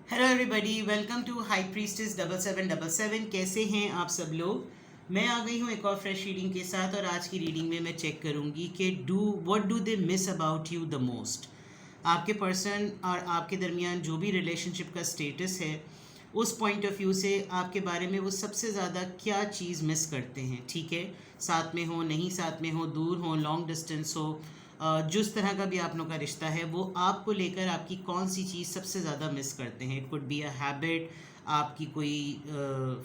Hello everybody, welcome to high priestess 7777। कैसे हैं आप सब लोग। मैं आ गई हूँ एक और फ्रेश रीडिंग के साथ, और आज की रीडिंग में मैं चेक करूँगी कि what do they miss about you the most. आपके पर्सन और आपके दरमियान जो भी रिलेशनशिप का स्टेटस है, उस पॉइंट ऑफ व्यू से आपके बारे में वो सबसे ज़्यादा क्या चीज़ मिस करते हैं। ठीक है, साथ में हो, नहीं साथ में हो, दूर हो, लॉन्ग डिस्टेंस हो, जिस तरह का भी आप लोगों का रिश्ता है, वो आपको लेकर आपकी कौन सी चीज़ सबसे ज़्यादा मिस करते हैं। It could be a habit, आपकी कोई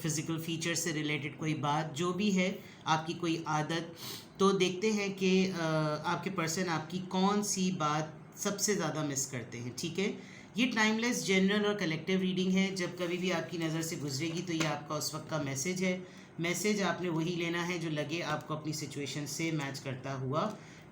फिज़िकल फीचर से रिलेटेड कोई बात, जो भी है, आपकी कोई आदत। तो देखते हैं कि आपके पर्सन आपकी कौन सी बात सबसे ज़्यादा मिस करते हैं। ठीक है, ये टाइमलेस, जनरल और कलेक्टिव रीडिंग है। जब कभी भी आपकी नज़र से गुजरेगी तो ये आपका उस वक्त का मैसेज है। मैसेज आपने वही लेना है जो लगे आपको अपनी सिचुएशन से मैच करता हुआ।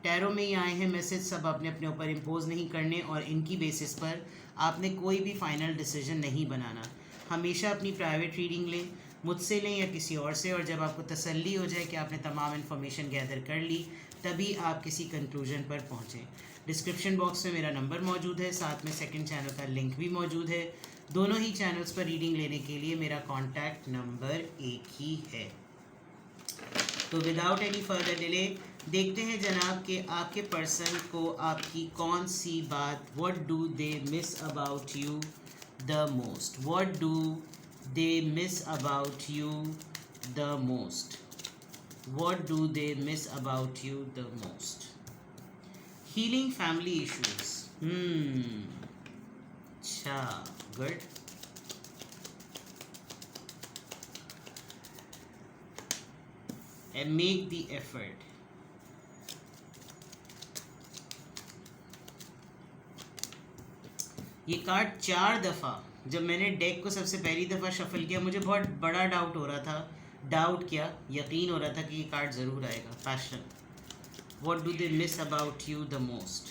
टैरो में ही आए हैं मैसेज, सब आपने अपने ऊपर इम्पोज नहीं करने, और इनकी बेसिस पर आपने कोई भी फाइनल डिसीजन नहीं बनाना। हमेशा अपनी प्राइवेट रीडिंग लें, मुझसे लें या किसी और से, और जब आपको तसल्ली हो जाए कि आपने तमाम इन्फॉर्मेशन गैदर कर ली, तभी आप किसी कंक्लूजन पर पहुँचें। डिस्क्रिप्शन बॉक्स में मेरा नंबर मौजूद है, साथ में सेकंड चैनल का लिंक भी मौजूद है। दोनों ही चैनल्स पर रीडिंग लेने के लिए मेरा कॉन्टैक्ट नंबर एक ही है। तो विदाउट एनी फर्दर डिले देखते हैं जनाब कि आपके पर्सन को आपकी कौन सी बात, what do they miss about you the most, what do they miss about you the most, what do they miss about you the most. Healing family issues. अच्छा, good. And make the effort. ये card 4 दफ़ा, जब मैंने deck को सबसे पहली दफ़ा shuffle किया, मुझे बहुत बड़ा डाउट हो रहा था। डाउट क्या, यकीन हो रहा था कि ये कार्ड ज़रूर आएगा। Passion, what do they miss about you the most.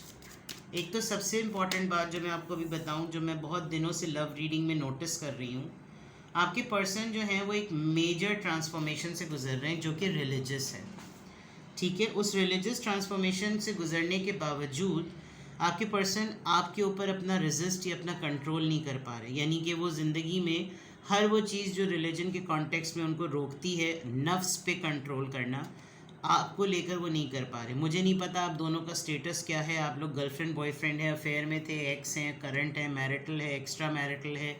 एक तो सबसे इम्पॉर्टेंट बात जो मैं आपको अभी बताऊं, जो मैं बहुत दिनों से लव रीडिंग में नोटिस कर रही हूँ, आपके पर्सन जो हैं वो एक मेजर ट्रांसफॉर्मेशन से गुजर रहे हैं जो कि रिलीजियस है। ठीक है, उस रिलीजियस ट्रांसफॉर्मेशन से गुजरने के बावजूद आपके पर्सन आपके ऊपर अपना रेजिस्ट या अपना कंट्रोल नहीं कर पा रहे। यानी कि वो ज़िंदगी में हर वो चीज़ जो रिलीजन के कॉन्टेक्स्ट में उनको रोकती है, नफ्स पे कंट्रोल करना, आपको लेकर वो नहीं कर पा रहे। मुझे नहीं पता आप दोनों का स्टेटस क्या है। आप लोग गर्लफ्रेंड बॉयफ्रेंड है, अफेयर में थे, एक्स हैं, करंट है, मैरिटल है, एक्स्ट्रा मैरिटल है,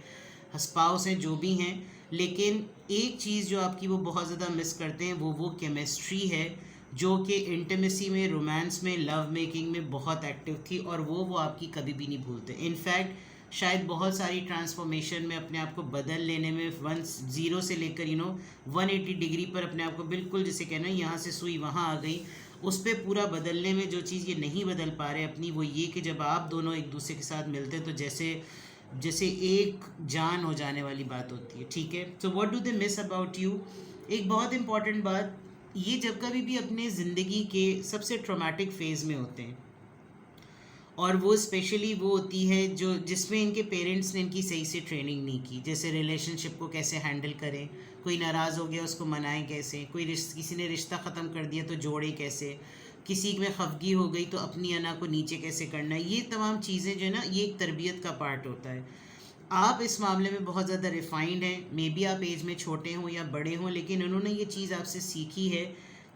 स्पाउस हैं, जो भी हैं। लेकिन एक चीज़ जो आपकी वो बहुत ज़्यादा मिस करते हैं, वो केमिस्ट्री है, जो कि इंटीमेसी में, रोमांस में, लव मेकिंग में बहुत एक्टिव थी, और वो आपकी कभी भी नहीं भूलते। इनफैक्ट शायद बहुत सारी ट्रांसफॉर्मेशन में अपने आप को बदल लेने में 10 से लेकर 180 डिग्री पर अपने आप को बिल्कुल, जिसे कहना है यहाँ से सुई वहाँ आ गई, उस पर पूरा बदलने में जो चीज़ ये नहीं बदल पा रहे अपनी, वो ये कि जब आप दोनों एक दूसरे के साथ मिलते तो जैसे जैसे एक जान हो जाने वाली बात होती है। ठीक है, तो what do they miss about you. एक बहुत इंपॉर्टेंट बात, ये जब कभी भी अपने ज़िंदगी के सबसे ट्रॉमेटिक फेज़ में होते हैं, और वो स्पेशली वो होती है जो जिसमें इनके पेरेंट्स ने इनकी सही से ट्रेनिंग नहीं की। जैसे रिलेशनशिप को कैसे हैंडल करें, कोई नाराज़ हो गया उसको मनाएं कैसे, किसी ने रिश्ता ख़त्म कर दिया तो जोड़े कैसे, किसी में खफगी हो गई तो अपनी अना को नीचे कैसे करना। ये तमाम चीज़ें जो है ना, ये एक तरबियत का पार्ट होता है। आप इस मामले में बहुत ज़्यादा रिफाइंड हैं। मे बी आप एज में छोटे हों या बड़े हों, लेकिन उन्होंने ये चीज़ आपसे सीखी है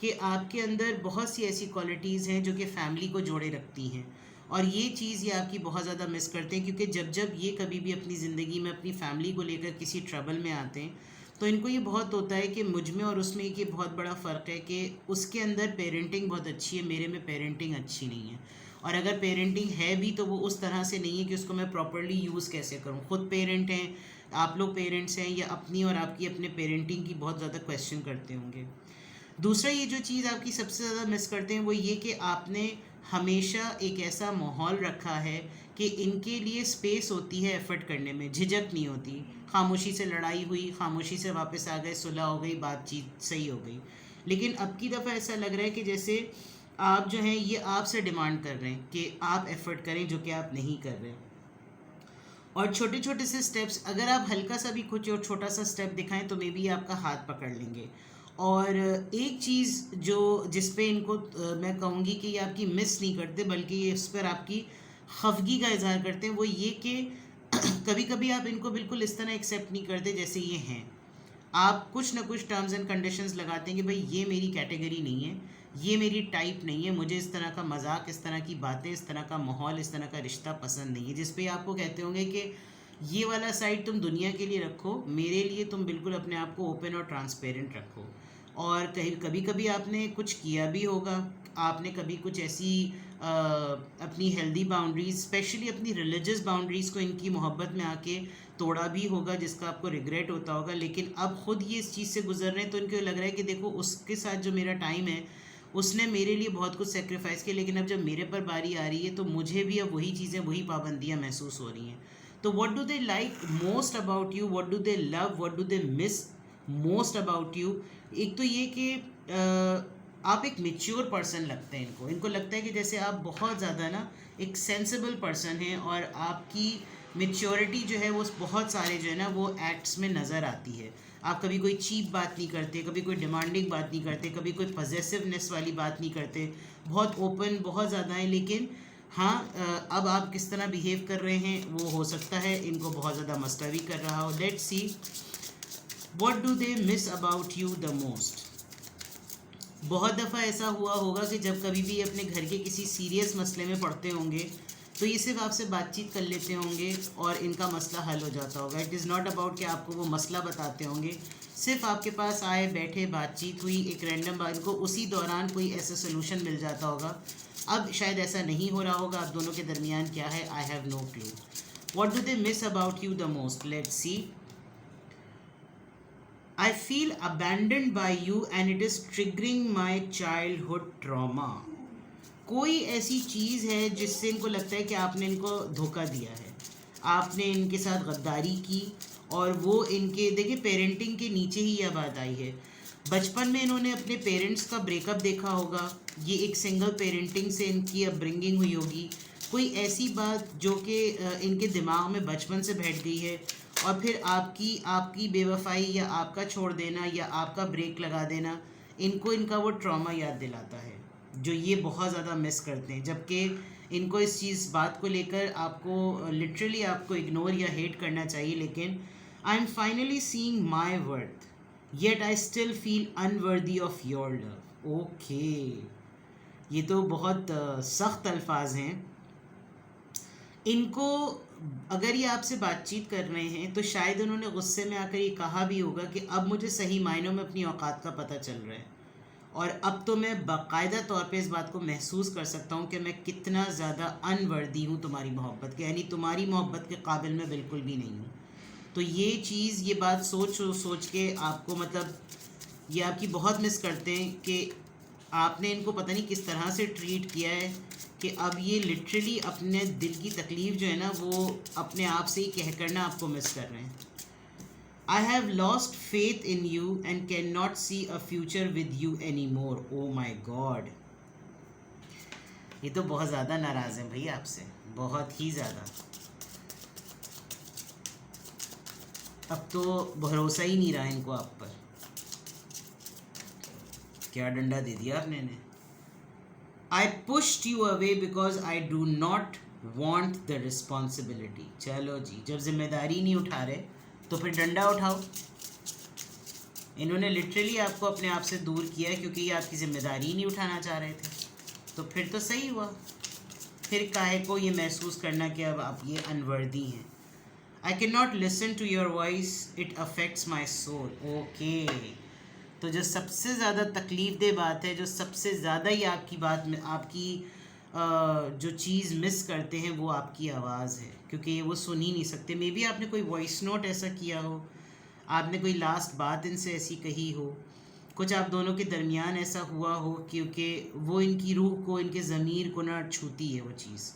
कि आपके अंदर बहुत सी ऐसी क्वालिटीज़ हैं जो कि फ़ैमिली को जोड़े रखती हैं, और ये चीज़ ये आपकी बहुत ज़्यादा मिस करते हैं। क्योंकि जब जब ये कभी भी अपनी ज़िंदगी में अपनी फ़ैमिली को लेकर किसी ट्रबल में आते हैं, तो इनको ये बहुत होता है कि मुझ में और उसमें एक ये बहुत बड़ा फ़र्क है कि उसके अंदर पेरेंटिंग बहुत अच्छी है, मेरे में पेरेंटिंग अच्छी नहीं है। और अगर पेरेंटिंग है भी तो वो उस तरह से नहीं है कि उसको मैं प्रॉपरली यूज़ कैसे करूँ। ख़ुद पेरेंट हैं, आप लोग पेरेंट्स हैं, या अपनी और आपकी अपने पेरेंटिंग की बहुत ज़्यादा क्वेश्चन करते होंगे। दूसरा, ये जो चीज़ आपकी सबसे ज़्यादा मिस करते हैं वो ये कि आपने हमेशा एक ऐसा माहौल रखा है कि इनके लिए स्पेस होती है एफ़र्ट करने में, झिझक नहीं होती। खामोशी से लड़ाई हुई, खामोशी से वापस आ गए, सुलह हो गई, बातचीत सही हो गई। लेकिन अब की दफ़ा ऐसा लग रहा है कि जैसे आप जो हैं ये आपसे डिमांड कर रहे हैं कि आप एफ़र्ट करें, जो कि आप नहीं कर रहे। और छोटे छोटे से स्टेप्स, अगर आप हल्का सा भी कुछ और छोटा सा स्टेप दिखाएं तो मे बी आपका हाथ पकड़ लेंगे। और एक चीज़ जो जिस पे इनको मैं कहूँगी कि ये आपकी मिस नहीं करते, बल्कि ये इस पर आपकी खफगी का इजहार करते हैं, वो ये कि कभी कभी आप इनको बिल्कुल इस तरह एक्सेप्ट नहीं करते जैसे ये हैं, आप कुछ ना कुछ टर्म्स एंड कंडीशंस लगाते हैं कि भाई ये मेरी कैटेगरी नहीं है, ये मेरी टाइप नहीं है, मुझे इस तरह का मजाक, इस तरह की बातें, इस तरह का माहौल, इस तरह का रिश्ता पसंद नहीं है, जिस पे आपको कहते होंगे कि ये वाला साइड तुम दुनिया के लिए रखो, मेरे लिए तुम बिल्कुल अपने आप को ओपन और ट्रांसपेरेंट रखो। और कभी कभी आपने कुछ किया भी होगा, आपने कभी कुछ ऐसी अपनी हेल्दी बाउंड्रीज, स्पेशली अपनी रिलीजियस बाउंड्रीज़ को इनकी मोहब्बत में आके तोड़ा भी होगा, जिसका आपको रिग्रेट होता होगा, लेकिन अब खुद ये इस चीज़ से गुजर रहे हैं तो इनको लग रहा है कि देखो उसके साथ जो मेरा टाइम है उसने मेरे लिए बहुत कुछ सेक्रीफाइस किया, लेकिन अब जब मेरे पर बारी आ रही है तो मुझे भी अब वही चीज़ें, वही पाबंदियाँ महसूस हो रही हैं। तो what do they like most about you, what do they love, what do they miss most about you? एक तो ये कि आप एक मेच्योर पर्सन लगते हैं इनको, इनको लगता है कि जैसे आप बहुत ज़्यादा ना एक सेंसिबल पर्सन हैं, और आपकी मेच्योरिटी जो है वो बहुत सारे जो है ना वो एक्ट्स में नज़र आती है। आप कभी कोई चीप बात नहीं करते, कभी कोई डिमांडिंग बात नहीं करते, कभी कोई पजेसिवनेस वाली बात नहीं करते, बहुत ओपन बहुत ज़्यादा है। लेकिन हाँ, अब आप किस तरह बिहेव कर रहे हैं वो हो सकता है इनको बहुत ज़्यादा मसला भी कर रहा हो। Let's see what do they miss about you the most. बहुत दफ़ा ऐसा हुआ होगा कि जब कभी भी अपने घर के किसी सीरियस मसले में पड़ते होंगे तो ये सिर्फ आपसे बातचीत कर लेते होंगे और इनका मसला हल हो जाता होगा। इट इज़ नॉट अबाउट कि आपको वो मसला बताते होंगे, सिर्फ आपके पास आए, बैठे, बातचीत हुई, एक रैंडम बात, इनको उसी दौरान कोई ऐसा सोल्यूशन मिल जाता होगा। अब शायद ऐसा नहीं हो रहा होगा, आप दोनों के दरमियान क्या है, I have no clue. What do they miss about you the most? Let's see. I feel abandoned by you and it is triggering my childhood trauma. कोई ऐसी चीज़ है जिससे इनको लगता है कि आपने इनको धोखा दिया है, आपने इनके साथ गद्दारी की, और वो इनके, देखिए पेरेंटिंग के नीचे ही यह बात आई है। बचपन में इन्होंने अपने पेरेंट्स का ब्रेकअप देखा होगा, ये एक सिंगल पेरेंटिंग से इनकी अपब्रिंगिंग हुई होगी, कोई ऐसी बात जो कि इनके दिमाग में बचपन से बैठ गई है, और फिर आपकी बेवफाई या आपका छोड़ देना या आपका ब्रेक लगा देना इनको इनका वो ट्रॉमा याद दिलाता है, जो ये बहुत ज़्यादा मिस करते हैं। जबकि इनको इस बात को लेकर आपको लिटरली आपको इग्नोर या हेट करना चाहिए, लेकिन I am finally seeing my worth yet I still feel unworthy of your love. Okay, ये तो बहुत सख्त अल्फाज हैं। इनको अगर ये आपसे बातचीत कर रहे हैं तो शायद उन्होंने गुस्से में आकर ये कहा भी होगा कि अब मुझे सही मायनों में अपनी औकात का पता चल रहा है, और अब तो मैं बाकायदा तौर पे इस बात को महसूस कर सकता हूँ कि मैं कितना ज़्यादा अनवर्दी हूँ तुम्हारी मोहब्बत के, यानी तुम्हारी मोहब्बत के काबिल मैं बिल्कुल भी नहीं हूँ। तो ये चीज़, ये बात सोच के आपको, मतलब ये आपकी बहुत मिस करते हैं कि आपने इनको पता नहीं किस तरह से ट्रीट किया है कि अब ये लिटरली अपने दिल की तकलीफ़ जो है ना वो अपने आप से ही कह करना आपको मिस कर रहे हैं। I have lost faith in you and can not see a future with you any more. Oh my God, ये तो बहुत ज़्यादा नाराज़ हैं भैया आपसे, बहुत ही ज़्यादा। अब तो भरोसा ही नहीं रहा इनको आप पर। क्या डंडा दे दिया आपने इन्हें। I pushed you away because I do not want the responsibility. चलो जी, जब जिम्मेदारी नहीं उठा रहे तो फिर डंडा उठाओ। इन्होंने लिटरली आपको अपने आप से दूर किया है क्योंकि ये आपकी जिम्मेदारी ही नहीं उठाना चाह रहे थे, तो फिर तो सही हुआ। फिर काहे को ये महसूस करना कि अब आप ये अनवर्दी हैं। I cannot listen to your voice, it affects my soul. Okay, तो जो सबसे ज़्यादा तकलीफ़ दे बात है, जो सबसे ज़्यादा ही आपकी बात में आपकी जो चीज़ मिस करते हैं वो आपकी आवाज़ है, क्योंकि वो सुन ही नहीं सकते। मे बी आपने कोई वॉइस नोट ऐसा किया हो, आपने कोई लास्ट बात इनसे ऐसी कही हो, कुछ आप दोनों के दरमियान ऐसा हुआ हो, क्योंकि वो इनकी रूह को, इनके ज़मीर को ना छूती है वो चीज़।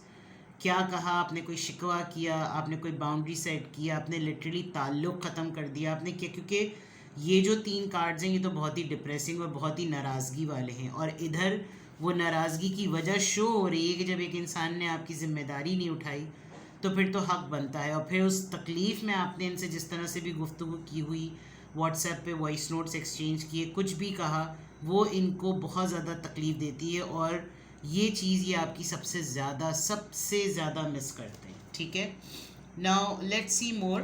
क्या कहा आपने, कोई शिकवा किया आपने, कोई बाउंड्री सेट किया आपने, लिटरली ताल्लुक़ ख़त्म कर दिया आपने क्या? क्योंकि ये जो 3 कार्ड्स हैं ये तो बहुत ही डिप्रेसिंग और बहुत ही नाराज़गी वाले हैं, और इधर वो नाराज़गी की वजह शो हो रही है कि जब एक इंसान ने आपकी ज़िम्मेदारी नहीं उठाई तो फिर तो हक़ बनता है। और फिर उस तकलीफ़ में आपने इनसे जिस तरह से भी गुफ्तगू की हुई, व्हाट्सएप पे वॉइस नोट्स एक्सचेंज किए, कुछ भी कहा, वो इनको बहुत ज़्यादा तकलीफ़ देती है, और ये चीज़ ये आपकी सबसे ज़्यादा मिस करते हैं। ठीक है, now let's see more.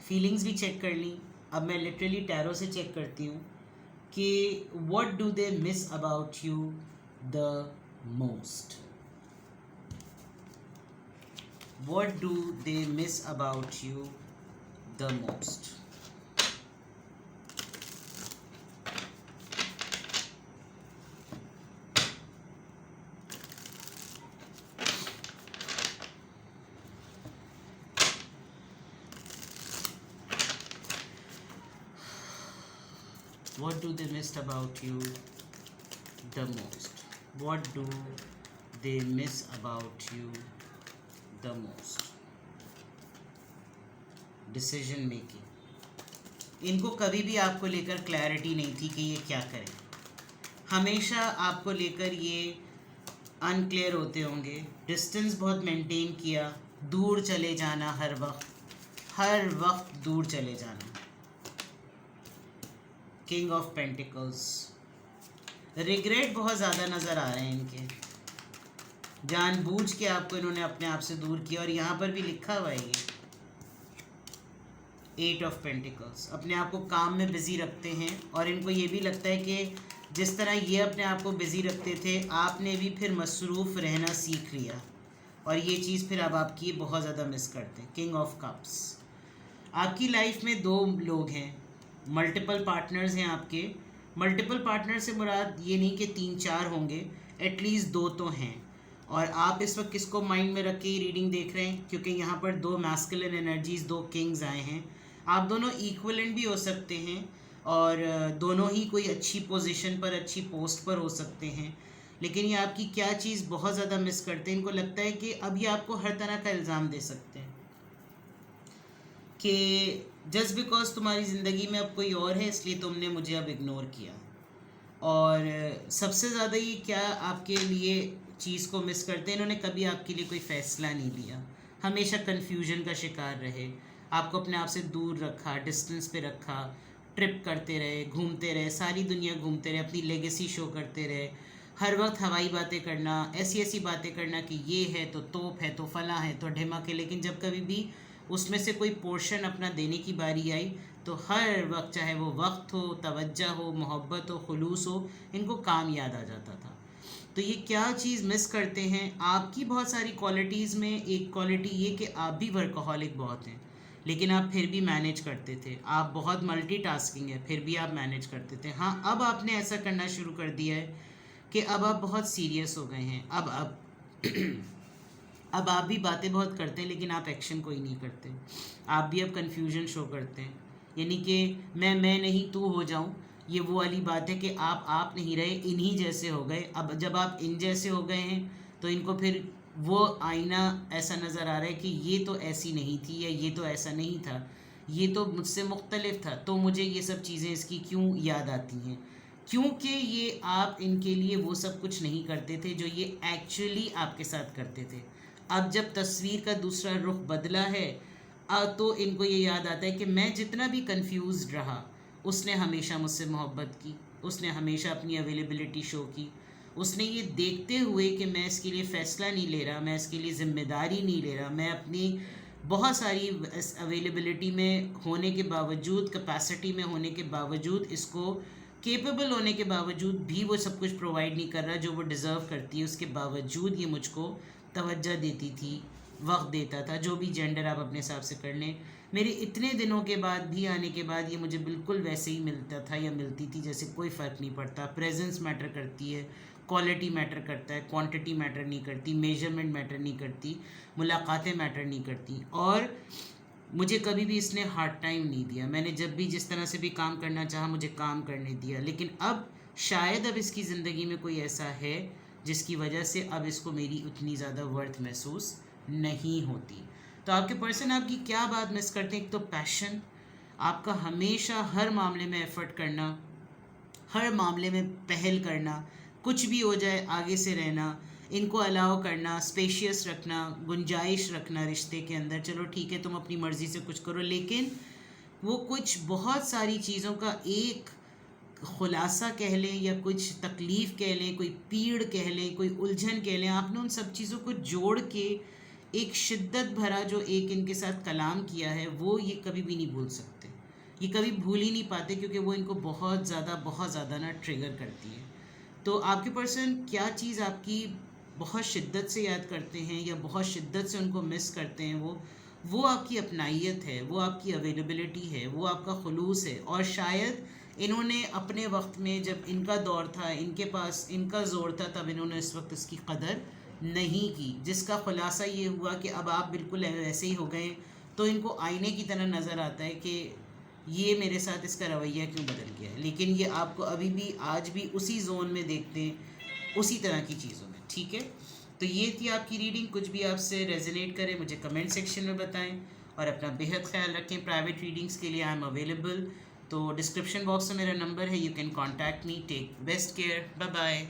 Feelings भी चेक कर ली. अब मैं लिटरली टैरो से चेक करती हूँ कि what do they miss about you the most. What do they miss about you the most? What do they miss about you the most? What do they miss about you the most? Decision making. इनको कभी भी आपको लेकर clarity नहीं थी कि ये क्या करें. हमेशा आपको लेकर ये अनक्लियर होते होंगे. डिस्टेंस बहुत मेंटेन किया. दूर चले जाना, हर वक्त दूर चले जाना. King of pentacles. रिग्रेट बहुत ज़्यादा नज़र आ रहे हैं इनके. जानबूझ के आपको इन्होंने अपने आप से दूर किया. और यहाँ पर भी लिखा हुआ है ये 8 ऑफ पेंटिकल्स. अपने आप को काम में बिज़ी रखते हैं और इनको ये भी लगता है कि जिस तरह ये अपने आप को बिज़ी रखते थे, आपने भी फिर मसरूफ़ रहना सीख लिया. और ये चीज़ फिर अब आपकी बहुत ज़्यादा मिस करते हैं. King of cups. आपकी लाइफ में 2 लोग हैं. मल्टीपल पार्टनर्स हैं आपके. मल्टीपल पार्टनर से मुराद ये नहीं कि 3-4 होंगे, एटलीस्ट 2 तो हैं. और आप इस वक्त किसको माइंड में रख के ये रीडिंग देख रहे हैं? क्योंकि यहाँ पर 2 मैस्कुलिन एनर्जीज़, 2 किंग्स आए हैं. आप दोनों इक्वलेंट भी हो सकते हैं और दोनों ही कोई अच्छी पोजीशन पर, अच्छी पोस्ट पर हो सकते हैं. लेकिन ये आपकी क्या चीज़ बहुत ज़्यादा मिस करते हैं. इनको लगता है कि अब ये आपको हर तरह का इल्ज़ाम दे सकते हैं कि जस्ट बिकॉज तुम्हारी ज़िंदगी में अब कोई और है इसलिए तुमने मुझे अब इग्नोर किया. और सबसे ज़्यादा ये क्या आपके लिए चीज़ को मिस करते हैं, इन्होंने कभी आपके लिए कोई फ़ैसला नहीं लिया. हमेशा कन्फ्यूजन का शिकार रहे. आपको अपने आप से दूर रखा, डिस्टेंस पे रखा. ट्रिप करते रहे, घूमते रहे, सारी दुनिया घूमते रहे, अपनी लेगेसी शो करते रहे. हर वक्त हवाई बातें करना, ऐसी ऐसी बातें करना कि ये है तो तोप है, तो फला है, तो ढिमक है. लेकिन जब कभी भी उसमें से कोई पोर्शन अपना देने की बारी आई तो हर वक्त, चाहे वो वक्त हो, तवज्जो हो, मोहब्बत हो, खुलूस हो, इनको काम याद आ जाता था. तो ये क्या चीज़ मिस करते हैं? आपकी बहुत सारी क्वालिटीज़ में एक क्वालिटी ये कि आप भी वर्कहॉलिक बहुत हैं, लेकिन आप फिर भी मैनेज करते थे. आप बहुत मल्टीटास्किंग है, फिर भी आप मैनेज करते थे. हाँ, अब आपने ऐसा करना शुरू कर दिया है कि अब आप बहुत सीरियस हो गए हैं. अब अब आप भी बातें बहुत करते हैं लेकिन आप एक्शन कोई नहीं करते. आप भी अब कन्फ्यूजन शो करते हैं. यानी कि मैं नहीं तू हो जाऊं. ये वो वाली बात है कि आप नहीं रहे, इन्हीं जैसे हो गए. अब जब आप इन जैसे हो गए हैं तो इनको फिर वो आईना ऐसा नज़र आ रहा है कि ये तो ऐसी नहीं थी, या ये तो ऐसा नहीं था, ये तो मुझसे मुख्तलिफ था, तो मुझे ये सब चीज़ें इसकी क्यों याद आती हैं? क्योंकि ये आप इनके लिए वो सब कुछ नहीं करते थे जो ये एक्चुअली आपके साथ करते थे. अब जब तस्वीर का दूसरा रुख बदला है तो इनको ये याद आता है कि मैं जितना भी कंफ्यूज्ड रहा, उसने हमेशा मुझसे मोहब्बत की, उसने हमेशा अपनी अवेलेबिलिटी शो की. उसने ये देखते हुए कि मैं इसके लिए फ़ैसला नहीं ले रहा, मैं इसके लिए ज़िम्मेदारी नहीं ले रहा, मैं अपनी बहुत सारी अवेलेबिलिटी में होने के बावजूद, कैपेसिटी में होने के बावजूद, इसको केपेबल होने के बावजूद भी वो सब कुछ प्रोवाइड नहीं कर रहा जो वो डिज़र्व करती है. उसके बावजूद ये मुझको तवज्जो देती थी, वक्त देता था. जो भी जेंडर आप अपने हिसाब से कर लें, मेरे इतने दिनों के बाद भी आने के बाद ये मुझे बिल्कुल वैसे ही मिलता था या मिलती थी जैसे कोई फ़र्क नहीं पड़ता. प्रेजेंस मैटर करती है, क्वालिटी मैटर करता है, क्वांटिटी मैटर नहीं करती, मेजरमेंट मैटर नहीं करती, मुलाकातें मैटर नहीं करती. और मुझे कभी भी इसने हार्ड टाइम नहीं दिया. मैंने जब भी जिस तरह से भी काम करना चाहा, मुझे काम करने दिया. लेकिन अब शायद अब इसकी ज़िंदगी में कोई ऐसा है जिसकी वजह से अब इसको मेरी उतनी ज़्यादा वर्थ महसूस नहीं होती. तो आपके पर्सन आपकी क्या बात मिस करते हैं? एक तो पैशन, आपका हमेशा हर मामले में एफ़र्ट करना, हर मामले में पहल करना, कुछ भी हो जाए आगे से रहना, इनको अलाउ करना, स्पेशियस रखना, गुंजाइश रखना रिश्ते के अंदर. चलो ठीक है, तुम अपनी मर्ज़ी से कुछ करो, लेकिन वो कुछ बहुत सारी चीज़ों का एक खुलासा कह लें या कुछ तकलीफ़ कह लें, कोई पीड़ कह लें, कोई उलझन कह लें, आपने उन सब चीज़ों को जोड़ के एक शिद्दत भरा जो एक इनके साथ कलाम किया है वो ये कभी भी नहीं भूल सकते, ये कभी भूल ही नहीं पाते, क्योंकि वो इनको बहुत ज़्यादा ना ट्रिगर करती है। तो आपके पर्सन क्या चीज़ आपकी बहुत शिद्दत से याद करते हैं या बहुत शिद्दत से उनको मिस करते हैं, वो आपकी अपनाइयत है, वो आपकी अवेलेबिलिटी है, वो आपका खुलूस है। और शायद इन्होंने अपने वक्त में जब इनका दौर था, इनके पास इनका ज़ोर था, तब इन्होंने इस वक्त इसकी कदर नहीं की, जिसका खुलासा ये हुआ कि अब आप बिल्कुल वैसे ही हो गए। तो इनको आईने की तरह नज़र आता है कि ये मेरे साथ इसका रवैया क्यों बदल गया है, लेकिन ये आपको अभी भी आज भी उसी जोन में देखते हैं, उसी तरह की चीज़ों में। ठीक है, तो ये थी आपकी रीडिंग। कुछ भी आपसे रेजोनेट करे मुझे कमेंट सेक्शन में बताएं और अपना बेहद ख्याल रखें। प्राइवेट रीडिंग्स के लिए आई एम अवेलेबल, तो डिस्क्रिप्शन बॉक्स में मेरा नंबर है, you can contact me. Take best care, bye bye.